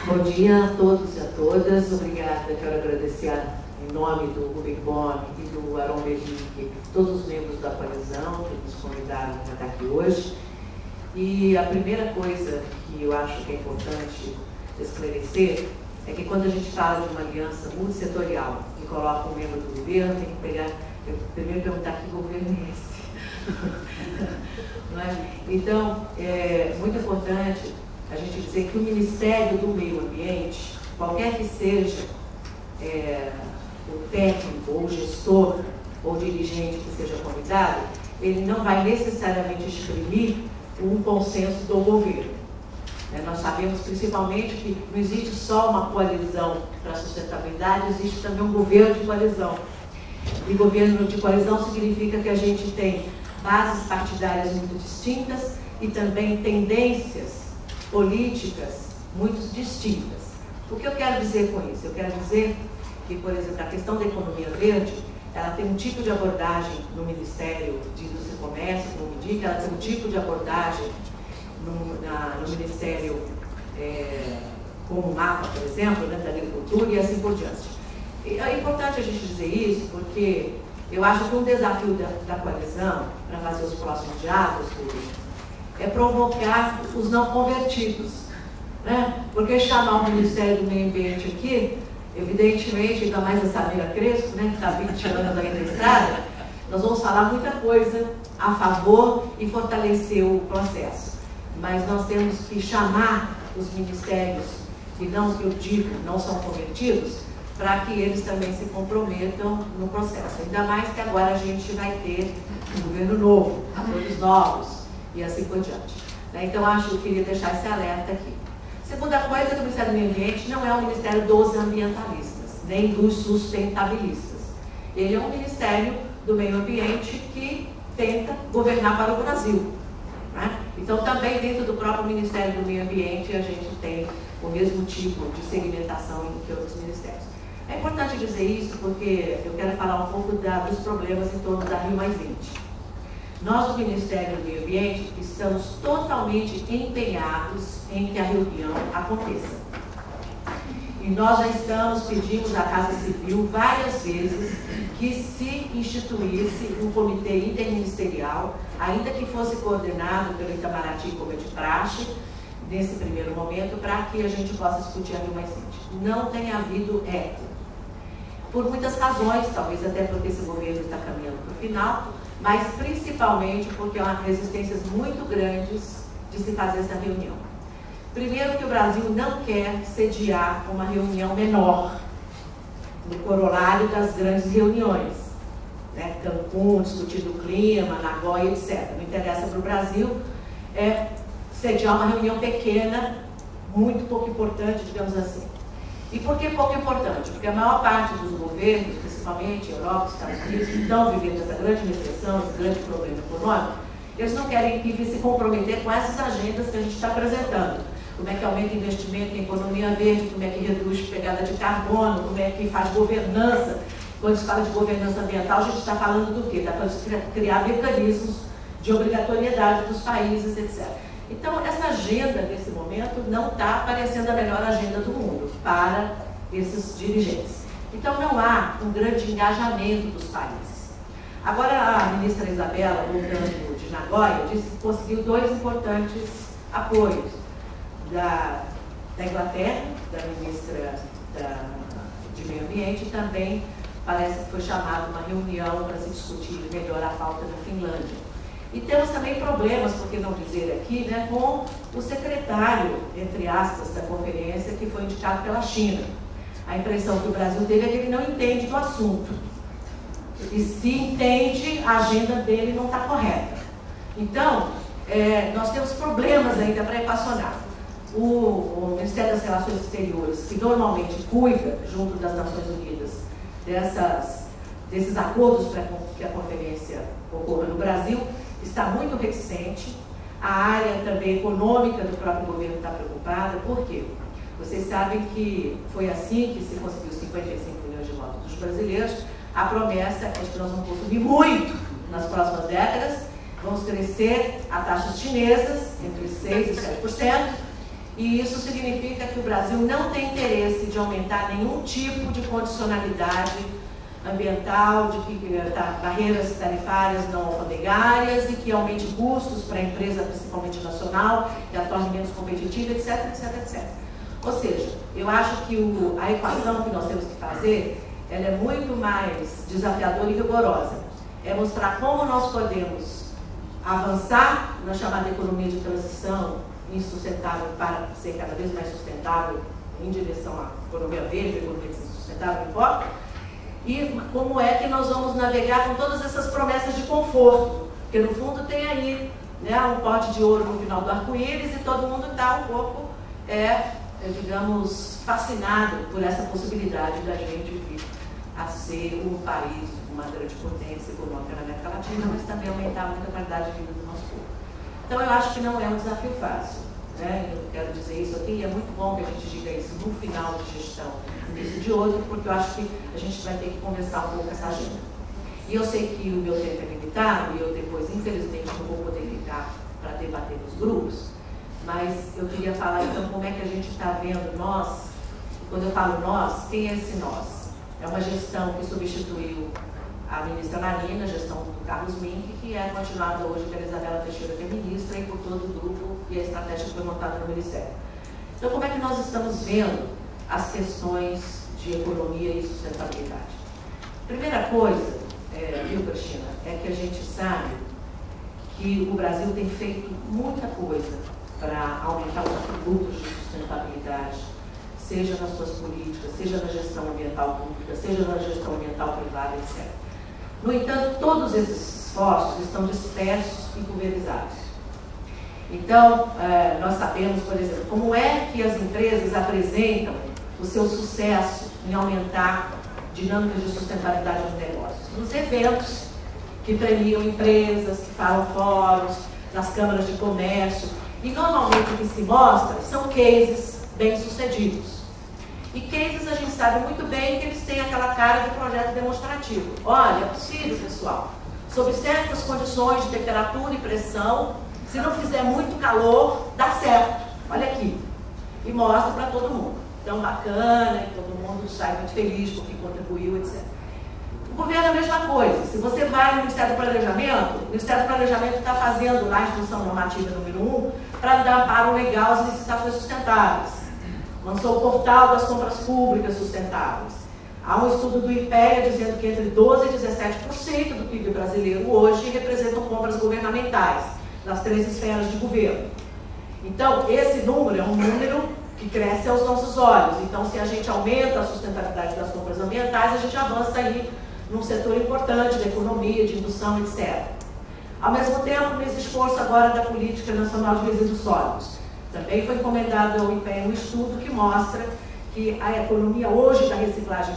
Bom dia a todos e a todas. Obrigada. Quero agradecer em nome do Rubem Bohme e do Aron Bernick, todos os membros da coalizão que nos convidaram para estar aqui hoje. E a primeira coisa que eu acho que é importante esclarecer é que quando a gente fala de uma aliança multissetorial e coloca um membro do governo, tem que pegar, primeiro perguntar que governo é esse. Não é? Então, é muito importante a gente dizer que o Ministério do Meio Ambiente, qualquer que seja o técnico, ou o gestor, ou dirigente que seja convidado, ele não vai necessariamente exprimir um consenso do governo. Nós sabemos principalmente que não existe só uma coalizão para a sustentabilidade, existe também um governo de coalizão. E governo de coalizão significa que a gente tem bases partidárias muito distintas e também tendências políticas muito distintas. O que eu quero dizer com isso? Eu quero dizer que, por exemplo, a questão da economia verde, ela tem um tipo de abordagem no Ministério de Indústria e Comércio, no MIDIC, ela tem um tipo de abordagem no Ministério como o MAPA, por exemplo, da Agricultura e assim por diante. E é importante a gente dizer isso porque eu acho que um desafio da coalizão para fazer os próximos diálogos é provocar os não convertidos, né? Porque chamar o Ministério do Meio Ambiente aqui, evidentemente, ainda mais a Samira Crespo, né, que está 20 anos aí na estrada, nós vamos falar muita coisa a favor e fortalecer o processo. Mas nós temos que chamar os ministérios, que não, que eu digo, não são convertidos, para que eles também se comprometam no processo. Ainda mais que agora a gente vai ter um governo novo, atores novos, e assim por diante. Então, acho que eu queria deixar esse alerta aqui. Segunda coisa é que o Ministério do Meio Ambiente não é o Ministério dos ambientalistas, nem dos sustentabilistas. Ele é um Ministério do Meio Ambiente que tenta governar para o Brasil. Né? Então, também dentro do próprio Ministério do Meio Ambiente, a gente tem o mesmo tipo de segmentação que outros ministérios. É importante dizer isso porque eu quero falar um pouco dos problemas em torno da Rio+20. Nós, do Ministério do Meio Ambiente, estamos totalmente empenhados em que a reunião aconteça. E nós já pedimos à Casa Civil várias vezes que se instituísse um comitê interministerial, ainda que fosse coordenado pelo Itamaraty como é de praxe, nesse primeiro momento, para que a gente possa discutir a Rio+20. Não tem havido eco. Por muitas razões, talvez até porque esse governo está caminhando para o final, mas principalmente porque há resistências muito grandes de se fazer essa reunião. Primeiro que o Brasil não quer sediar uma reunião menor, no corolário das grandes reuniões, né? Cancún, discutindo o clima, Nagoya, etc. Não interessa para o Brasil sediar uma reunião pequena, muito pouco importante, digamos assim. E por que pouco importante? Porque a maior parte dos governos, principalmente Europa, Estados Unidos, que estão vivendo essa grande recessão, esse grande problema econômico, eles não querem se comprometer com essas agendas que a gente está apresentando. Como é que aumenta o investimento em economia verde, como é que reduz pegada de carbono, como é que faz governança. Quando se fala de governança ambiental, a gente está falando do quê? Está falando de criar mecanismos de obrigatoriedade dos países, etc. Então, essa agenda, nesse momento, não está parecendo a melhor agenda do mundo para esses dirigentes. Então, não há um grande engajamento dos países. Agora, a ministra Isabela, voltando de Nagoya, disse que conseguiu 2 importantes apoios da Inglaterra, da ministra de Meio Ambiente, e também parece que foi chamada uma reunião para se discutir melhor a pauta da Finlândia. E temos também problemas, por que não dizer aqui, né, com o secretário, entre aspas, da conferência, que foi indicado pela China. A impressão que o Brasil teve é que ele não entende do assunto. E se entende, a agenda dele não está correta. Então, nós temos problemas ainda para equacionar. O Ministério das Relações Exteriores, que normalmente cuida, junto das Nações Unidas, desses acordos para que a conferência ocorra no Brasil, está muito reticente. A área também econômica do próprio governo está preocupada. Por quê? Vocês sabem que foi assim que se conseguiu 55 milhões de votos dos brasileiros. A promessa é que nós vamos consumir muito nas próximas décadas, vamos crescer a taxas chinesas, entre 6% e 7%, E isso significa que o Brasil não tem interesse de aumentar nenhum tipo de condicionalidade ambiental, de que barreiras tarifárias não alfandegárias e que aumente custos para a empresa, principalmente nacional, que a torne menos competitiva, etc, etc, etc. Ou seja, eu acho que a equação que nós temos que fazer, ela é muito mais desafiadora e rigorosa. É mostrar como nós podemos avançar na chamada economia de transição insustentável para ser cada vez mais sustentável em direção à economia verde, economia sustentável, não importa. E como é que nós vamos navegar com todas essas promessas de conforto, porque no fundo tem aí, né, um pote de ouro no final do arco-íris e todo mundo está um pouco, digamos, fascinado por essa possibilidade da gente vir a ser um país, uma grande potência econômica na América Latina, mas também aumentar muito a qualidade de vida do nosso povo. Então eu acho que não é um desafio fácil, né? Eu quero dizer isso aqui e é muito bom que a gente diga isso no final de gestão, no início de outro, porque eu acho que a gente vai ter que conversar um pouco essa agenda. E eu sei que o meu tempo é limitado e eu depois, infelizmente, não vou poder ficar para debater nos grupos, mas eu queria falar então como é que a gente está vendo nós, e quando eu falo nós, quem é esse nós? É uma gestão que substituiu a ministra Marina, a gestão do Carlos Mink, que é continuada hoje pela Isabela Teixeira, que é ministra, e por todo o grupo e a estratégia que foi montada no Ministério. Então, como é que nós estamos vendo as questões de economia e sustentabilidade? Primeira coisa, viu, Cristina, é que a gente sabe que o Brasil tem feito muita coisa para aumentar os atributos de sustentabilidade, seja nas suas políticas, seja na gestão ambiental pública, seja na gestão ambiental privada, etc. No entanto, todos esses esforços estão dispersos e pulverizados. Então, nós sabemos, por exemplo, como é que as empresas apresentam o seu sucesso em aumentar dinâmicas de sustentabilidade nos negócios. Nos eventos que premiam empresas, que falam fóruns, nas câmaras de comércio, e normalmente o que se mostra são cases bem-sucedidos. E cases a gente sabe muito bem que eles têm aquela cara de projeto demonstrativo. Olha, é possível, pessoal, sob certas condições de temperatura e pressão, se não fizer muito calor, dá certo. Olha aqui. E mostra para todo mundo. Então, bacana, e todo mundo sai muito feliz porque contribuiu, etc. O governo é a mesma coisa. Se você vai no Ministério do Planejamento, o Ministério do Planejamento está fazendo lá a instrução normativa número 1 para dar amparo legal às licitações sustentáveis. Lançou o portal das compras públicas sustentáveis. Há um estudo do IPEA dizendo que entre 12% e 17% do PIB brasileiro hoje representam compras governamentais, nas 3 esferas de governo. Então, esse número é um número que cresce aos nossos olhos. Então, se a gente aumenta a sustentabilidade das compras ambientais, a gente avança aí num setor importante da economia, de indução, etc. Ao mesmo tempo, nesse esforço agora da Política Nacional de Resíduos Sólidos, também foi encomendado ao IPEA um estudo que mostra que a economia hoje da reciclagem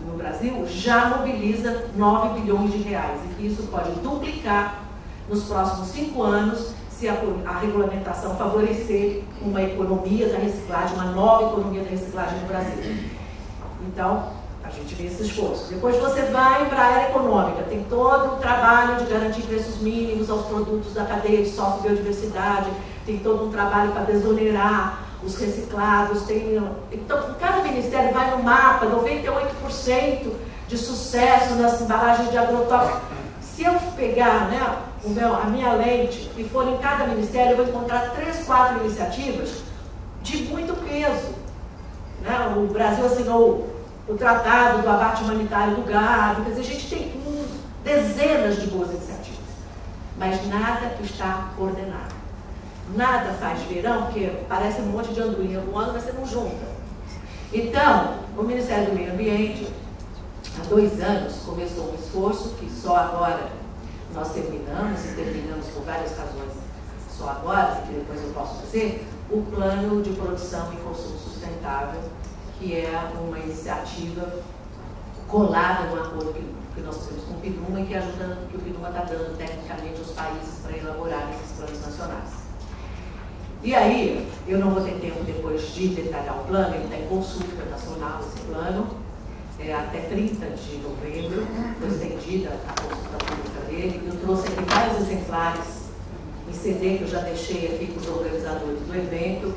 no Brasil já mobiliza 9 bilhões de reais e que isso pode duplicar nos próximos 5 anos se a regulamentação favorecer uma economia da reciclagem, uma nova economia da reciclagem no Brasil. Então, a gente vê esse esforço. Depois você vai para a área econômica, tem todo o trabalho de garantir preços mínimos aos produtos da cadeia de biodiversidade, tem todo um trabalho para desonerar os reciclados, então cada ministério vai no mapa, 98% de sucesso nas embalagens de agrotóxicos. Se eu pegar, né, a minha lente e for em cada ministério, eu vou encontrar 3, 4 iniciativas de muito peso. Né? O Brasil assinou o Tratado do Abate Humanitário do Gado, quer dizer, a gente tem dezenas de boas iniciativas, mas nada está coordenado. Nada faz verão, porque parece um monte de andorinha voando, mas você não junta. Então, o Ministério do Meio Ambiente, há 2 anos, começou um esforço que só agora nós terminamos, e terminamos por várias razões, só agora, que depois eu posso dizer, o Plano de Produção e Consumo Sustentável, que é uma iniciativa colada no acordo que nós temos com o PNUMA e que ajuda, que o PNUMA está dando tecnicamente aos países para elaborar esses planos nacionais. E aí, eu não vou ter tempo depois de detalhar o plano, ele está em consulta nacional, esse plano, até 30 de novembro, foi estendida a consulta pública dele. Eu trouxe aqui vários exemplares em CD que eu já deixei aqui para os organizadores do evento.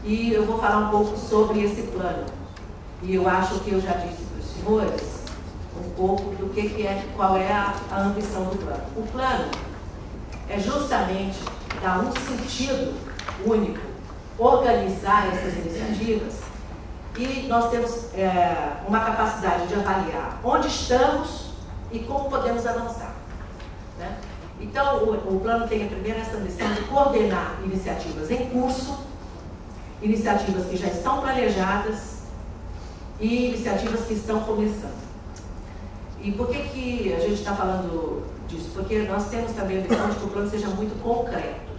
E eu vou falar um pouco sobre esse plano. E eu acho que eu já disse para os senhores um pouco do que é, qual é a ambição do plano. O plano é justamente dar um sentido único, organizar essas iniciativas, e nós temos uma capacidade de avaliar onde estamos e como podemos avançar, né? Então, o plano tem primeiro essa missão de coordenar iniciativas em curso, iniciativas que já estão planejadas e iniciativas que estão começando. E por que a gente está falando disso? Porque nós temos também a missão de que o plano seja muito concreto.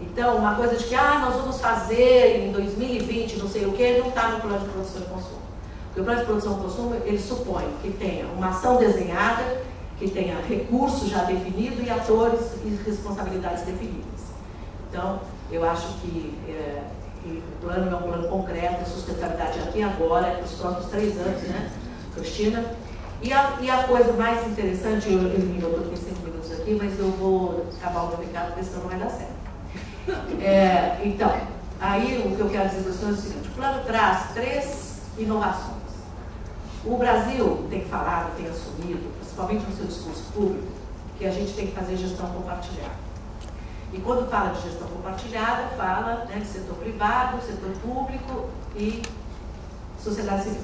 Então, uma coisa de que nós vamos fazer em 2020, não sei o que, não está no plano de produção e consumo. Porque o plano de produção e consumo, ele supõe que tenha uma ação desenhada, que tenha recursos já definidos e atores e responsabilidades definidas. Então, eu acho que o plano é um plano concreto, a sustentabilidade aqui e agora, para os próximos 3 anos, né, Cristina? E a coisa mais interessante, eu estou com 5 minutos aqui, mas eu vou acabar o meu recado, porque senão não vai dar certo. Então, aí o que eu quero dizer para vocês é o seguinte: o plano traz 3 inovações. O Brasil tem falado, tem assumido, principalmente no seu discurso público, que a gente tem que fazer gestão compartilhada. E quando fala de gestão compartilhada, fala, né, de setor privado, setor público e sociedade civil.